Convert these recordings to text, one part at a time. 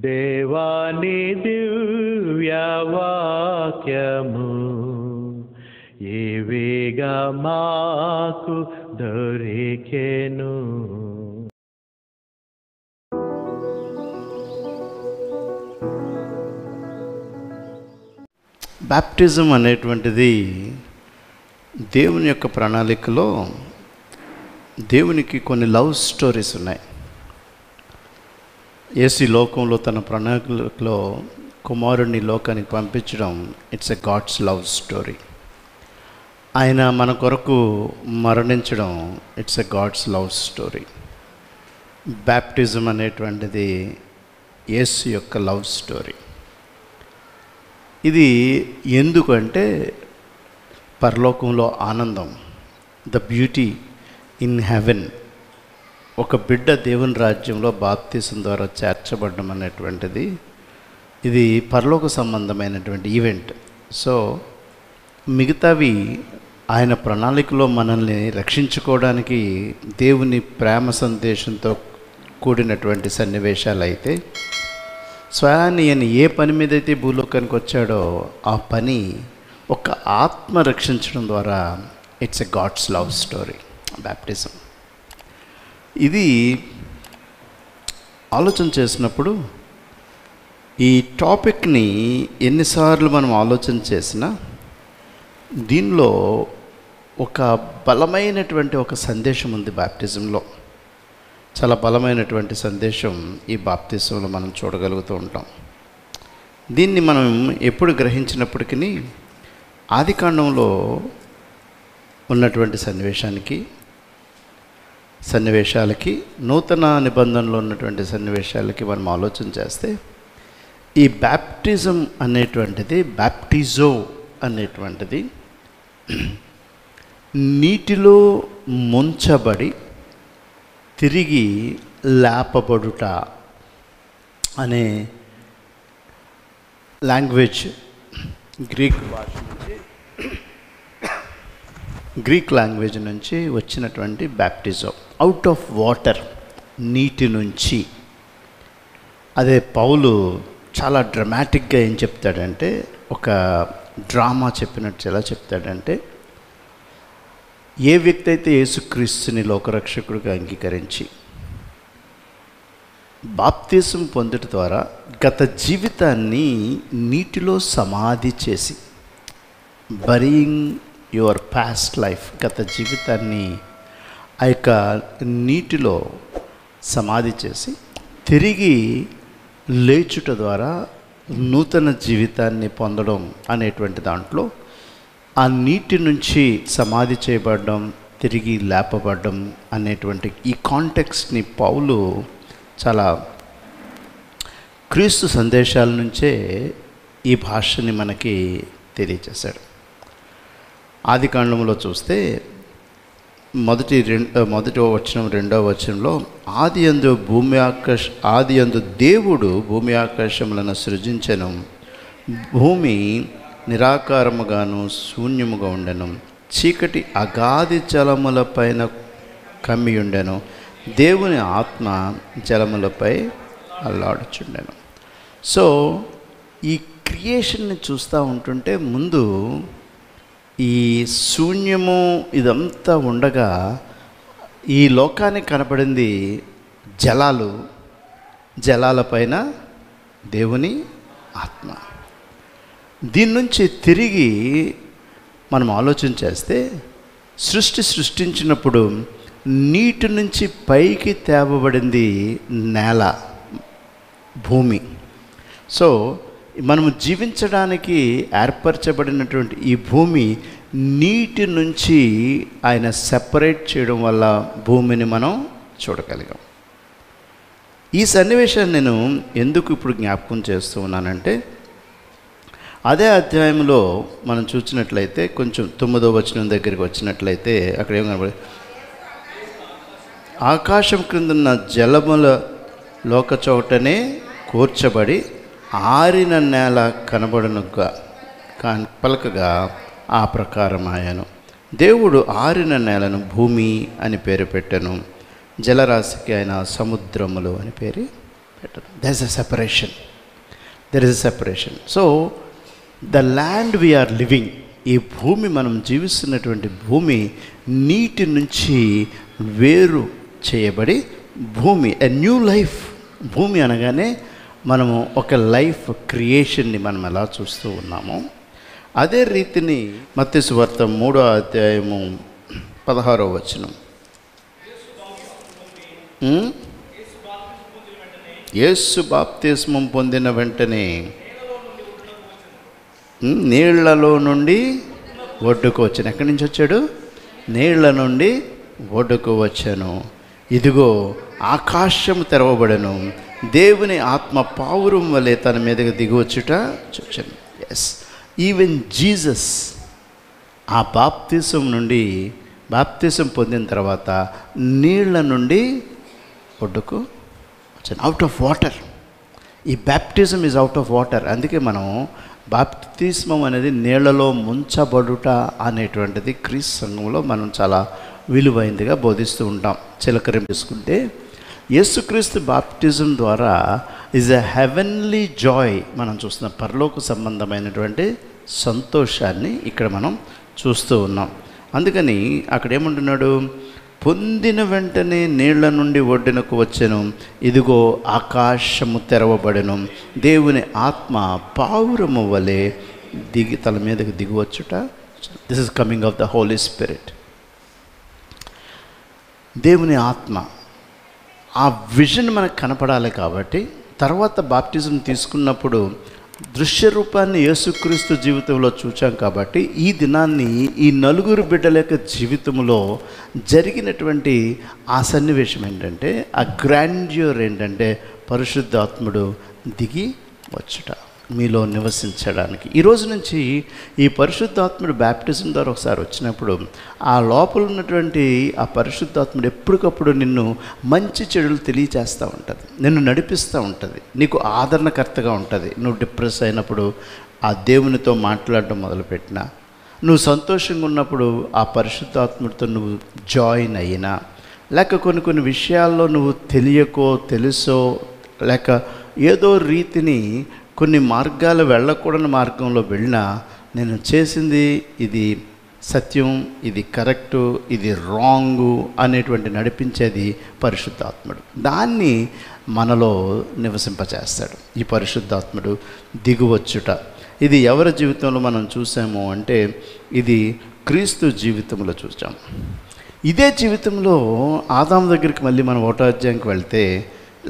దేవాని దివ్యవాక్యము ఏవేగా మాకు దొరికెను. బాప్టిజం అనేటువంటిది దేవుని యొక్క ప్రణాళికలో దేవునికి కొన్ని లవ్ స్టోరీస్ ఉన్నాయి. యేసు లోకంలో తన ప్రణాళికలో కుమారుడిని లోకానికి పంపించడం it's a God's love story. ఆయన మన కొరకు మరణించడం it's a God's love story. Baptism అనేటువంటిది యేసు యొక్క లవ్ స్టోరీ. ఇది ఎందుకంటే పరలోకంలో ఆనందం, ద బ్యూటీ ఇన్ హెవెన్, ఒక బిడ్డ దేవుని రాజ్యంలో బాప్తిసం ద్వారా చేర్చబడడం అనేటువంటిది ఇది పరలోక సంబంధమైనటువంటి ఈవెంట్. సో మిగతావి ఆయన ప్రణాళికలో మనల్ని రక్షించుకోవడానికి దేవుని ప్రేమ సందేశంతో కూడినటువంటి సన్నివేశాలు అయితే, స్వయాన్ని ఈయన ఏ పని మీద అయితే భూలోకానికి వచ్చాడో ఆ పని ఒక ఆత్మ రక్షించడం ద్వారా it's a God's love story baptism. ఇది ఆలోచన చేసినప్పుడు ఈ టాపిక్ని ఎన్నిసార్లు మనం ఆలోచన చేసినా దీనిలో ఒక బలమైనటువంటి ఒక సందేశం ఉంది. బాప్టిజంలో చాలా బలమైనటువంటి సందేశం ఈ బాప్తిసంలో మనం చూడగలుగుతూ ఉంటాం. దీన్ని మనం ఎప్పుడు గ్రహించినప్పటికీ ఆదికాండంలో ఉన్నటువంటి సన్నివేశాలకి నూతన నిబంధనలో ఉన్నటువంటి సన్నివేశాలకి మనం ఆలోచన చేస్తే ఈ బాప్టిజం అనేటువంటిది, బాప్టిజో అనేటువంటిది నీటిలో ముంచబడి తిరిగి లేపబడుట అనే లాంగ్వేజ్ గ్రీక్ లాంగ్వేజ్ నుంచి వచ్చినటువంటి బాప్టిజం. అవుట్ ఆఫ్ వాటర్, నీటి నుంచి. అదే పౌలు చాలా డ్రమాటిక్గా ఏం చెప్తాడంటే, ఒక డ్రామా చెప్పినట్టు ఎలా చెప్తాడంటే, ఏ వ్యక్తి అయితే యేసుక్రీస్తుని లోకరక్షకుడిగా అంగీకరించి బాప్తిసం పొందడం ద్వారా గత జీవితాన్ని నీటిలో సమాధి చేసి, బరీయింగ్ యువర్ పాస్ట్ లైఫ్, గత జీవితాన్ని ఆ యొక్క నీటిలో సమాధి చేసి తిరిగి లేచుట ద్వారా నూతన జీవితాన్ని పొందడం అనేటువంటి దాంట్లో ఆ నీటి నుంచి సమాధి చేయబడడం, తిరిగి లేపబడడం అనేటువంటి ఈ కాంటెక్స్ట్ని పౌలు చాలా క్రీస్తు సందేశాల నుంచే ఈ భాషని మనకి తెలియజేశాడు. ఆదికాండంలో చూస్తే మొదటి వచనం, రెండవ వచనంలో ఆదియందు దేవుడు భూమి ఆకాశములను సృజించెను, భూమి నిరాకారముగాను శూన్యముగా ఉండెను, చీకటి అగాధి జలములపైన కమ్మి ఉండెను, దేవుని ఆత్మ జలములపై అల్లాడుచుండెను. సో ఈ క్రియేషన్ని చూస్తూ ఉంటుంటే ముందు ఈ శూన్యము ఇదంతా ఉండగా ఈ లోకానికి కనపడింది జలాలపైన దేవుని ఆత్మ. దీని నుంచి తిరిగి మనం ఆలోచన చేస్తే సృష్టించినప్పుడు నీటి నుంచి పైకి తేవబడింది నేల, భూమి. సో మనము జీవించడానికి ఏర్పరచబడినటువంటి ఈ భూమి నీటి నుంచి ఆయన సెపరేట్ చేయడం వల్ల భూమిని మనం చూడగలిగాం. ఈ సన్నివేశాన్ని నేను ఎందుకు ఇప్పుడు జ్ఞాపకం చేస్తూ ఉన్నానంటే, అదే అధ్యాయంలో మనం చూసినట్లయితే కొంచెం 9వ వచనం దగ్గరికి వచ్చినట్లయితే అక్కడ ఏం కనబడి, ఆకాశం క్రిందున్న జలముల లోక చోటనే కూర్చబడి ఆరిన నేల కనబడనుగా పలకగా ఆ ప్రకారం ఆయను. దేవుడు ఆరిన నేలను భూమి అని పేరు పెట్టెను, జలరాశికి ఆయన సముద్రములు అని పేరు there is a separation. So the land we are living, ఈ భూమి, మనం జీవిస్తున్నటువంటి భూమి నీటి నుంచి వేరు చేయబడి భూమి, ఎ న్యూ లైఫ్. భూమి అనగానే మనము ఒక లైఫ్ క్రియేషన్ని మనం ఎలా చూస్తూ ఉన్నామో అదే రీతిని మత్తయి సువార్త 3వ అధ్యాయము 16వ వచనం. యేసు బాప్తిస్మం పొందిన వెంటనే నీళ్లలో నుండి ఒడ్డుకు వచ్చాను. ఎక్కడి నుంచి వచ్చాడు? నీళ్ల నుండి ఒడ్డుకు వచ్చాను. ఇదిగో ఆకాశము తెరవబడెను, దేవుని ఆత్మ పావురం వలె తన మీదకి దిగివచ్చుట చూచాను. ఎస్, ఈవెన్ జీసస్ ఆ బాప్తిసం పొందిన తర్వాత నీళ్ల నుండి ఒడ్డుకు వచ్చాను, అవుట్ ఆఫ్ వాటర్. ఈ baptism is out of water. అందుకే మనం బాప్తిస్మం అనేది నీళ్లలో ముంచబడుట అనేటువంటిది క్రీస్తు సంఘంలో మనం చాలా విలువైందిగా బోధిస్తూ ఉంటాం. చిలకరింపుకుంటే యేసుక్రీస్తు బాప్టిజం ద్వారా ఈజ్ ఎ హెవెన్లీ జాయ్. మనం చూస్తున్న పరలోక సంబంధమైనటువంటి సంతోషాన్ని ఇక్కడ మనం చూస్తూ ఉన్నాం. అందుకని అక్కడ ఏమంటున్నాడు? పొందిన వెంటనే నీళ్ల నుండి ఒడ్డునకు వచ్చెను, ఇదిగో ఆకాశము తెరవబడెను, దేవుని ఆత్మ పావురము వలె తల మీదకి దిగివచ్చుట. This is coming of the Holy Spirit. దేవుని ఆత్మ, ఆ విజన్ మనకు కనపడాలి. కాబట్టి తర్వాత బాప్టిజం తీసుకున్నప్పుడు దృశ్య రూపాన్ని యేసుక్రీస్తు జీవితంలో చూచాం. కాబట్టి ఈ దినాన్ని ఈ నలుగురు బిడ్డల యొక్క జీవితంలో జరిగినటువంటి ఆ సన్నివేశం ఏంటంటే, ఆ గ్రాండ్యూర్ ఏంటంటే, పరిశుద్ధాత్ముడు దిగి వచ్చుట, మీలో నివసించడానికి. ఈరోజు నుంచి ఈ పరిశుద్ధాత్ముడు బ్యాప్టిజం ద్వారా ఒకసారి వచ్చినప్పుడు ఆ లోపల ఉన్నటువంటి ఆ పరిశుద్ధాత్ముడు ఎప్పటికప్పుడు నిన్ను మంచి చెడులు తెలియచేస్తూ ఉంటుంది, నిన్ను నడిపిస్తూ ఉంటుంది, నీకు ఆదరణకర్తగా ఉంటుంది. నువ్వు డిప్రెస్ అయినప్పుడు ఆ దేవునితో మాట్లాడటం మొదలుపెట్టినా, నువ్వు సంతోషంగా ఉన్నప్పుడు ఆ పరిశుద్ధాత్ముడితో నువ్వు జాయిన్ అయినా, లేక కొన్ని విషయాల్లో నువ్వు తెలియకో తెలుసో లేక ఏదో రీతిని కొన్ని మార్గాలు వెళ్ళకూడని మార్గంలో వెళ్ళినా, నేను చేసింది ఇది సత్యం, ఇది కరెక్టు, ఇది రాంగు అనేటువంటి నడిపించేది పరిశుద్ధాత్ముడు. దాన్ని మనలో నివసింపచేస్తాడు ఈ పరిశుద్ధాత్ముడు దిగువచ్చుట. ఇది ఎవరి జీవితంలో మనం చూసాము అంటే, ఇది క్రీస్తు జీవితంలో చూసాం. ఇదే జీవితంలో ఆదాము దగ్గరికి మళ్ళీ మనం 1వ అధ్యాయంకి వెళ్తే,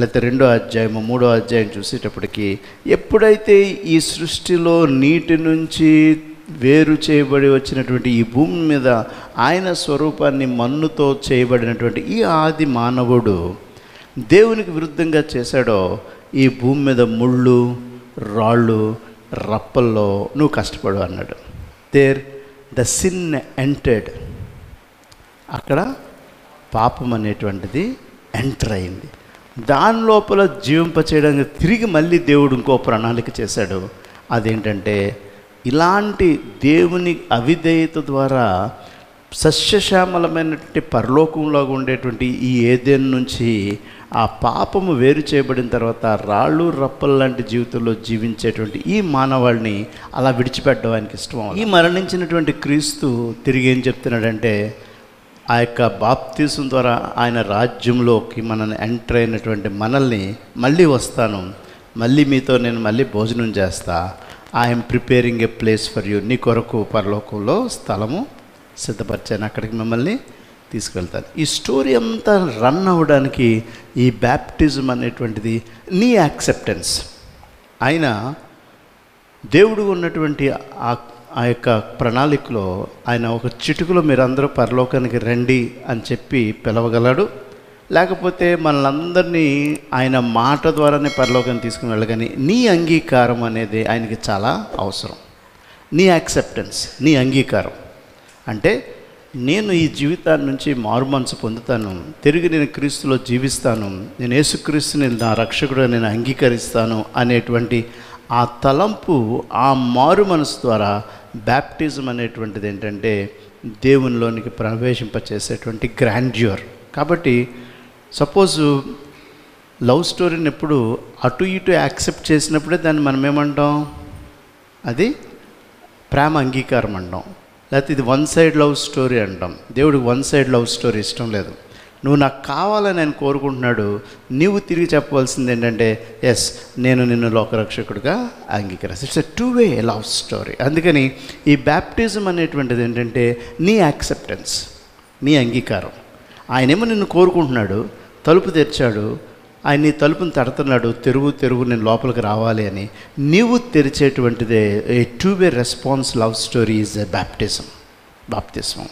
లేకపోతే 2వ అధ్యాయము 3వ అధ్యాయం చూసేటప్పటికి, ఎప్పుడైతే ఈ సృష్టిలో నీటి నుంచి వేరు చేయబడి వచ్చినటువంటి ఈ భూమి మీద ఆయన స్వరూపాన్ని మన్నుతో చేయబడినటువంటి ఈ ఆది మానవుడు దేవునికి విరుద్ధంగా చేశాడో, ఈ భూమి మీద ముళ్ళు రాళ్ళు రప్పల్లో నువ్వు కష్టపడు అన్నాడు. The sin entered. అక్కడ పాపం అనేటువంటిది ఎంటర్ అయింది. దాని లోపల జీవింపచేయడానికి తిరిగి మళ్ళీ దేవుడు ఇంకో ప్రణాళిక చేశాడు. అదేంటంటే, ఇలాంటి దేవుని అవిధేయత ద్వారా సస్యశ్యామలమైనటువంటి పరలోకంలో ఉండేటువంటి ఈ ఏదెన్ నుంచి ఆ పాపము వేరు చేయబడిన తర్వాత రాళ్ళు రప్పలు లాంటి జీవితంలో జీవించేటువంటి ఈ మానవాళిని అలా విడిచిపెట్టడం ఆయనకి ఇష్టం. ఈ మరణించినటువంటి క్రీస్తు తిరిగి ఏం చెప్తున్నాడంటే, ఆ యొక్క బాప్తిసం ద్వారా ఆయన రాజ్యంలోకి మనల్ని ఎంటర్ అయినటువంటి మనల్ని మళ్ళీ వస్తాను, మళ్ళీ మీతో నేను మళ్ళీ భోజనం చేస్తా, I'm preparing A place for you, నీ కొరకు పరలోకంలో స్థలము సిద్ధపరిచాను, అక్కడికి మిమ్మల్ని తీసుకెళ్తాను. ఈ స్టోరీ అంతా రన్ అవ్వడానికి ఈ బ్యాప్టిజం అనేటువంటిది నీ యాక్సెప్టెన్స్. ఆయన దేవుడు ఉన్నటువంటి ఆ యొక్క ప్రణాళికలో ఆయన ఒక చిటుకులో మీరందరూ పరలోకానికి రండి అని చెప్పి పిలవగలడు. లేకపోతే మనలందరినీ ఆయన మాట ద్వారానే పరలోకాన్ని తీసుకుని వెళ్ళగాని నీ అంగీకారం అనేది ఆయనకి చాలా అవసరం. నీ యాక్సెప్టెన్స్, నీ అంగీకారం అంటే, నేను ఈ జీవితాన్ని నుంచి మారు మనసు పొందుతాను, తిరిగి నేను క్రీస్తులో జీవిస్తాను, నేను యేసుక్రీస్తుని నా రక్షకుడు నేను అంగీకరిస్తాను అనేటువంటి ఆ తలంపు, ఆ మారు మనసు ద్వారా బ్యాప్టిజం అనేటువంటిది ఏంటంటే దేవునిలోనికి ప్రవేశింపచేసేటువంటి గ్రాండ్యూర్. కాబట్టి సపోజు లవ్ స్టోరీని ఎప్పుడు అటు ఇటు యాక్సెప్ట్ చేసినప్పుడే దాన్ని మనం ఏమంటాం, అది ప్రేమ అంగీకారం అంటాం. లేకపోతే ఇది వన్ సైడ్ లవ్ స్టోరీ అంటాం. దేవుడికి వన్ సైడ్ లవ్ స్టోరీ ఇష్టం లేదు. నువ్వు నాకు కావాలని ఆయన కోరుకుంటున్నాడు. నీవు తిరిగి చెప్పవలసింది ఏంటంటే, ఎస్, నేను నిన్ను లోకరక్షకుడిగా అంగీకరిస్తాను. It's a two way love story. అందుకని ఈ బ్యాప్టిజం అనేటువంటిది ఏంటంటే నీ యాక్సెప్టెన్స్, నీ అంగీకారం. ఆయనేమో నిన్ను కోరుకుంటున్నాడు, తలుపు తెరిచాడు, ఆయన నీ తలుపుని తడుతున్నాడు, తెరువు నేను లోపలికి రావాలి అని. నీవు తెరిచేటువంటిదే a two way response love story is a baptism.